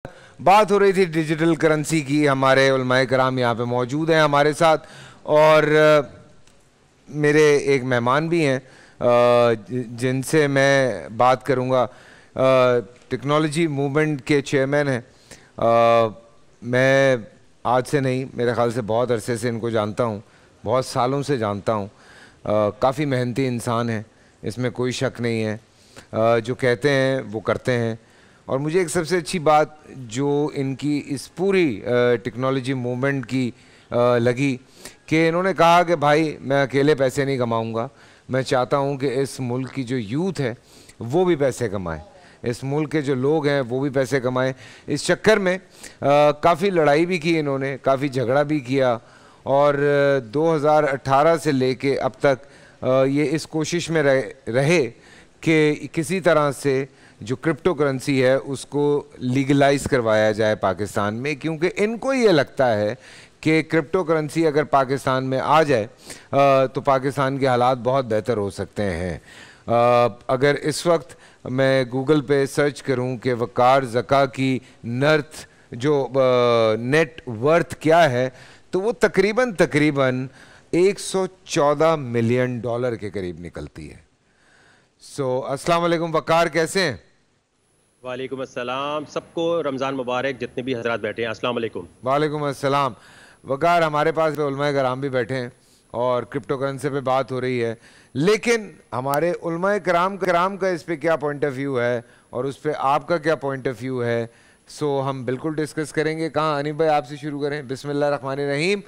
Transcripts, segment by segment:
बात हो रही थी डिजिटल करेंसी की। हमारे उलमाए कराम यहाँ पे मौजूद हैं हमारे साथ, और मेरे एक मेहमान भी हैं जिनसे मैं बात करूँगा। टेक्नोलॉजी मूवमेंट के चेयरमैन हैं। मैं आज से नहीं, मेरे ख्याल से बहुत अरसे से इनको जानता हूँ, बहुत सालों से जानता हूँ। काफ़ी मेहनती इंसान हैं, इसमें कोई शक नहीं है। जो कहते हैं वो करते हैं। और मुझे एक सबसे अच्छी बात जो इनकी इस पूरी टेक्नोलॉजी मूवमेंट की लगी कि इन्होंने कहा कि भाई मैं अकेले पैसे नहीं कमाऊंगा, मैं चाहता हूं कि इस मुल्क की जो यूथ है वो भी पैसे कमाए, इस मुल्क के जो लोग हैं वो भी पैसे कमाएं। इस चक्कर में काफ़ी लड़ाई भी की इन्होंने, काफ़ी झगड़ा भी किया, और 2018 से लेके अब तक ये इस कोशिश में रहे कि किसी तरह से जो क्रिप्टो करेंसी है उसको लीगलाइज करवाया जाए पाकिस्तान में, क्योंकि इनको ये लगता है कि क्रिप्टो करेंसी अगर पाकिस्तान में आ जाए तो पाकिस्तान के हालात बहुत बेहतर हो सकते हैं। अगर इस वक्त मैं गूगल पे सर्च करूं कि वकार ज़का की नर्थ जो नेट वर्थ क्या है, तो वो तकरीबन 114 मिलियन डॉलर के करीब निकलती है। अस्सलाम वालेकुम वकार, कैसे हैं? वालेकुम अस्सलाम, सबको रमज़ान मुबारक, जितने भी हजरात बैठे हैं, अस्सलाम वालेकुम। वालेकुम अस्सलाम। वकार, हमारे पास उलमाए कराम भी बैठे हैं और क्रिप्टो करेंसी पे बात हो रही है, लेकिन हमारे उलमाए कराम का इस पे क्या पॉइंट ऑफ व्यू है और उस पर आपका क्या पॉइंट ऑफ व्यू है, हम बिल्कुल डिस्कस करेंगे। कहाँ अनीफ भाई, आपसे शुरू करें। बिस्मिल्लाह रहमान रहीम।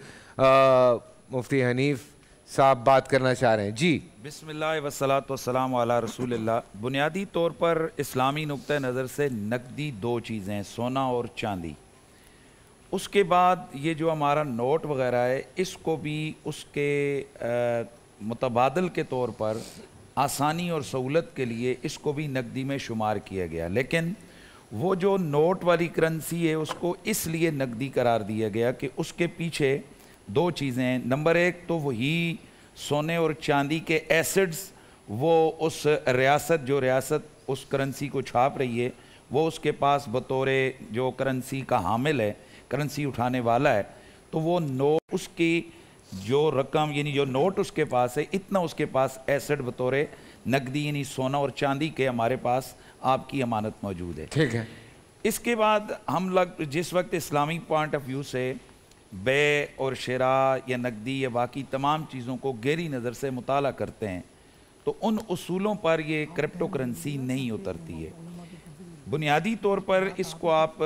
मुफ्ती हनीफ साहब बात करना चाह रहे हैं जी। बिस्मिल्लाह वस्सलातु वस्सलामु अला रसूलिल्लाह। बुनियादी तौर पर इस्लामी नुक्ता नज़र से नकदी दो चीज़ें हैं, सोना और चांदी। उसके बाद ये जो हमारा नोट वगैरह है, इसको भी उसके मुतबादल के तौर पर आसानी और सहूलत के लिए इसको भी नकदी में शुमार किया गया। लेकिन वो जो नोट वाली करेंसी है उसको इसलिए नकदी करार दिया गया कि उसके पीछे दो चीज़ें हैं। नंबर एक तो वही सोने और चांदी के एसिड्स, वो उस रियासत जो रियासत उस करेंसी को छाप रही है वो उसके पास बतौर जो करेंसी का हामिल है, करेंसी उठाने वाला है, तो वो नोट उसकी जो रकम यानी जो नोट उसके पास है, इतना उसके पास एसिड बतौर नकदी यानी सोना और चांदी के हमारे पास आपकी अमानत मौजूद है। ठीक है। इसके बाद हम लोग जिस वक्त इस्लामी पॉइंट ऑफ व्यू से बे और शरा या नकदी या बाकी तमाम चीज़ों को गहरी नज़र से मुताला करते हैं, तो उन उसूलों पर ये क्रिप्टो करेंसी नहीं उतरती है। बुनियादी तौर पर इसको आप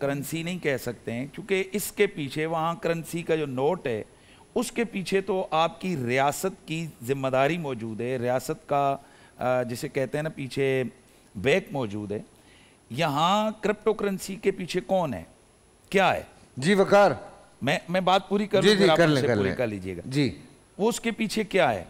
करेंसी नहीं कह सकते हैं, क्योंकि इसके पीछे वहाँ करेंसी का जो नोट है उसके पीछे तो आपकी रियासत की ज़िम्मेदारी मौजूद है, रियासत का जिसे कहते हैं ना पीछे बैक मौजूद है। यहाँ क्रिप्टो करेंसी के पीछे कौन है, क्या है? जी वकार, मैं बात पूरी कर जी, आप कर लीजिएगा जी। वो उसके पीछे क्या है?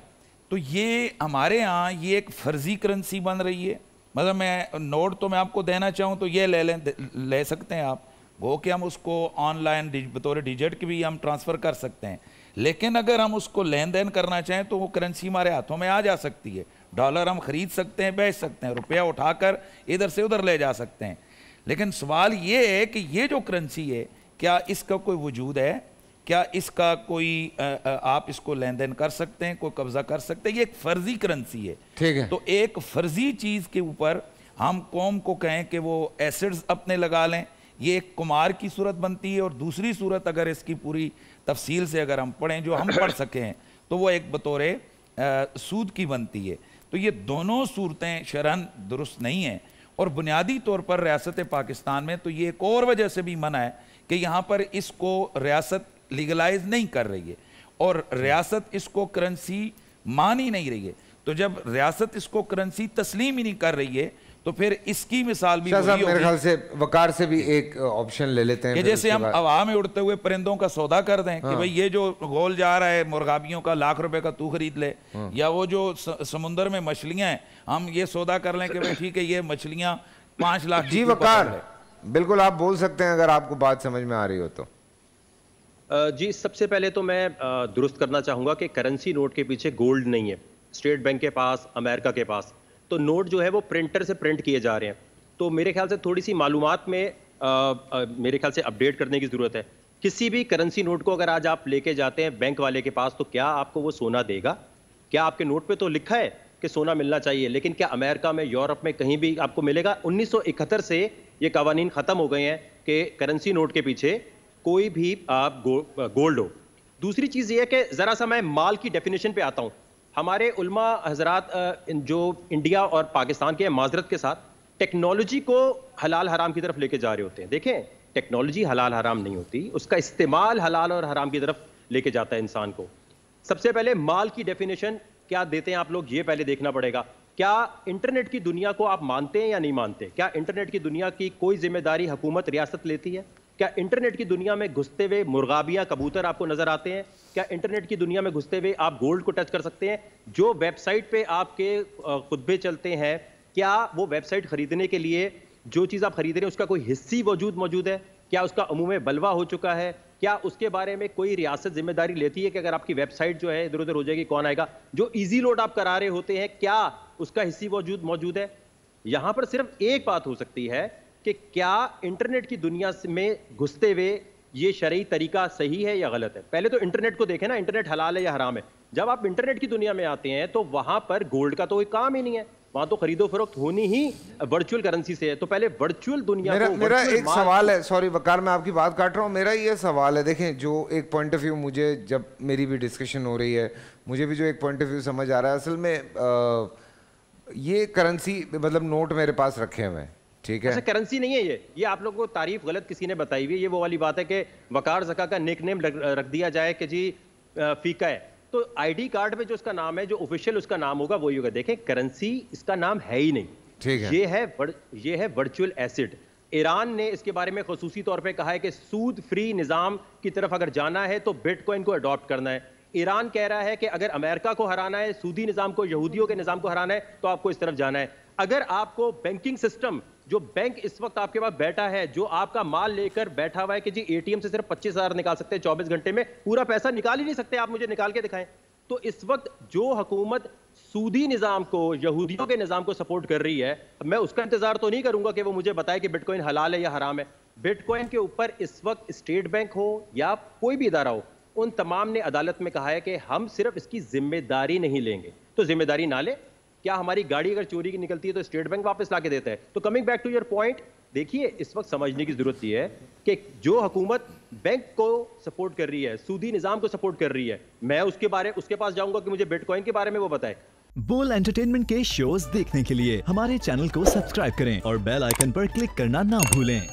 तो ये हमारे यहाँ ये एक फर्जी करेंसी बन रही है। मतलब मैं नोट तो मैं आपको देना चाहूँ तो ये ले सकते हैं आप, गो कि हम उसको ऑनलाइन बतौर डिजिट की भी हम ट्रांसफ़र कर सकते हैं, लेकिन अगर हम उसको लेन देन करना चाहें तो वो करेंसी हमारे हाथों में आ जा सकती है। डॉलर हम ख़रीद सकते हैं, बेच सकते हैं, रुपया उठाकर इधर से उधर ले जा सकते हैं। लेकिन सवाल ये है कि ये जो करेंसी है, क्या इसका कोई वजूद है? क्या इसका कोई आप इसको लेन देन कर सकते हैं, कोई कब्जा कर सकते हैं? ये एक फर्जी करेंसी है। ठीक है। तो एक फर्जी चीज़ के ऊपर हम कौम को कहें कि वो एसिड्स अपने लगा लें, ये एक कुमार की सूरत बनती है। और दूसरी सूरत अगर इसकी पूरी तफसील से अगर हम पढ़ें, जो हम पढ़ सकें, तो वो एक बतौर सूद की बनती है। तो ये दोनों सूरतें शरअन दुरुस्त नहीं हैं। और बुनियादी तौर पर रियासत पाकिस्तान में तो ये एक और वजह से भी मना है कि यहाँ पर इसको रियासत लीगलाइज नहीं कर रही है और रियासत इसको करेंसी मान ही नहीं रही है। तो जब रियासत इसको करेंसी तस्लीम ही नहीं कर रही है तो फिर इसकी मिसाल भी वही होगी। मेरे ख्याल से वकार से भी एक ऑप्शन ले लेते हैं कि जैसे हम हवा में उड़ते हुए परिंदों का सौदा कर दें कि भाई ये जो गोल जा रहा है मुर्गाबियों का, लाख रुपए का तू खरीद ले, या वो जो समुद्र में मछलियां हैं हम ये सौदा कर लें कि भाई ठीक है ये मछलियां 5 लाख। जी वकार, बिल्कुल आप बोल सकते हैं अगर आपको बात समझ में आ रही हो तो। जी, सबसे पहले तो मैं दुरुस्त करना चाहूँगा कि करेंसी नोट के पीछे गोल्ड नहीं है। स्टेट बैंक के पास, अमेरिका के पास तो नोट जो है वो प्रिंटर से प्रिंट किए जा रहे हैं। तो मेरे ख्याल से थोड़ी सी मालूमात में मेरे ख्याल से अपडेट करने की ज़रूरत है। किसी भी करेंसी नोट को अगर आज आप लेके जाते हैं बैंक वाले के पास, तो क्या आपको वो सोना देगा? क्या आपके नोट पे तो लिखा है कि सोना मिलना चाहिए, लेकिन क्या अमेरिका में, यूरोप में कहीं भी आपको मिलेगा? 1971 से ये कवानीन ख़त्म हो गए हैं कि करेंसी नोट के पीछे कोई भी आप गोल्ड हो। दूसरी चीज़ ये है कि ज़रा सा मैं माल की डेफिनेशन पे आता हूँ। हमारे उलमा हजरात जो इंडिया और पाकिस्तान के माजरत के साथ टेक्नोलॉजी को हलाल हराम की तरफ लेके जा रहे होते हैं। देखें, टेक्नोलॉजी हलाल हराम नहीं होती, उसका इस्तेमाल हलाल और हराम की तरफ लेके जाता है इंसान को। सबसे पहले माल की डेफिनेशन क्या देते हैं आप लोग, ये पहले देखना पड़ेगा। क्या इंटरनेट की दुनिया को आप मानते हैं या नहीं मानते? क्या इंटरनेट की दुनिया की कोई जिम्मेदारी हुकूमत, रियासत लेती है? क्या इंटरनेट की दुनिया में घुसते हुए मुर्गाबियां, कबूतर आपको नजर आते हैं? क्या इंटरनेट की दुनिया में घुसते हुए आप गोल्ड को टच कर सकते हैं? जो वेबसाइट पे आपके खुतबे चलते हैं, क्या वो वेबसाइट खरीदने के लिए जो चीज़ आप खरीद रहे हैं उसका कोई हिस्सी मौजूद है? क्या उसका अमूम बलवा हो चुका है? क्या उसके बारे में कोई रियासत जिम्मेदारी लेती है कि अगर आपकी वेबसाइट जो है इधर उधर हो जाएगी, कौन आएगा? जो इजी लोड आप करा रहे होते हैं, क्या उसका हिस्सी मौजूद है? यहां पर सिर्फ एक बात हो सकती है कि क्या इंटरनेट की दुनिया में घुसते हुए ये शरई तरीका सही है या गलत है? पहले तो इंटरनेट को देखें ना, इंटरनेट हलाल है या हराम है। जब आप इंटरनेट की दुनिया में आते हैं तो वहां पर गोल्ड का तो कोई काम ही नहीं है, वहां तो खरीदो फरोख्त होनी ही वर्चुअल करेंसी से है। तो पहले वर्चुअल दुनिया मेरा एक सवाल है, सॉरी वकार मैं आपकी बात काट रहा हूँ, मेरा ये सवाल है, देखें जो एक पॉइंट ऑफ व्यू मुझे, जब मेरी भी डिस्कशन हो रही है, मुझे भी जो एक पॉइंट ऑफ व्यू समझ आ रहा है, असल में ये करेंसी मतलब नोट मेरे पास रखे हुए हैं, ठीक है? ऐसा करेंसी नहीं है ये आप लोगों को तारीफ गलत किसी ने बताई हुई है। ये वो वाली बात है कि वकार ज़का का निक नेम रख दिया जाए कि जी फीका है, तो आईडी कार्ड पे जो उसका नाम है, जो ऑफिशियल उसका नाम होगा वही होगा। देखें, करेंसी इसका नाम है ही नहीं, ठीक है? ये है वर्चुअल एसिड। ईरान ने इसके बारे में खुसूसी तौर पे कहा है कि सूद फ्री निज़ाम की तरफ अगर जाना है तो बिटकॉइन को अडॉप्ट करना है। ईरान कह रहा है कि अगर अमेरिका को हराना है, सूदी निज़ाम को, यहूदियों के निज़ाम को हराना है, तो आपको इस तरफ जाना है। अगर आपको बैंकिंग सिस्टम, जो बैंक इस वक्त आपके पास बैठा है, जो आपका माल लेकर बैठा हुआ है कि जी एटीएम से सिर्फ 25,000 निकाल सकते हैं 24 घंटे में, पूरा पैसा निकाल ही नहीं सकते, आप मुझे निकाल के दिखाएं। तो इस वक्त जो हुकूमत सूदी निज़ाम को, यहूदियों के निज़ाम को सपोर्ट कर रही है, मैं उसका इंतजार तो नहीं करूंगा कि वो मुझे बताए कि बिटकॉइन हलाल है या हराम है। बिटकॉइन के ऊपर इस वक्त स्टेट बैंक हो या कोई भी इदारा हो, उन तमाम ने अदालत में कहा है कि हम सिर्फ इसकी जिम्मेदारी नहीं लेंगे। तो जिम्मेदारी ना ले, क्या हमारी गाड़ी अगर चोरी की निकलती है तो स्टेट बैंक वापस ला के देता है? तो coming back to your point, देखिए इस वक्त समझने की जरूरत यह है कि जो हुकूमत बैंक को सपोर्ट कर रही है, सूदी निजाम को सपोर्ट कर रही है, मैं उसके पास जाऊंगा कि मुझे बिटकॉइन के बारे में वो बताए। बोल एंटरटेनमेंट के शोज देखने के लिए हमारे चैनल को सब्सक्राइब करें और बेल आइकन पर क्लिक करना ना भूलें।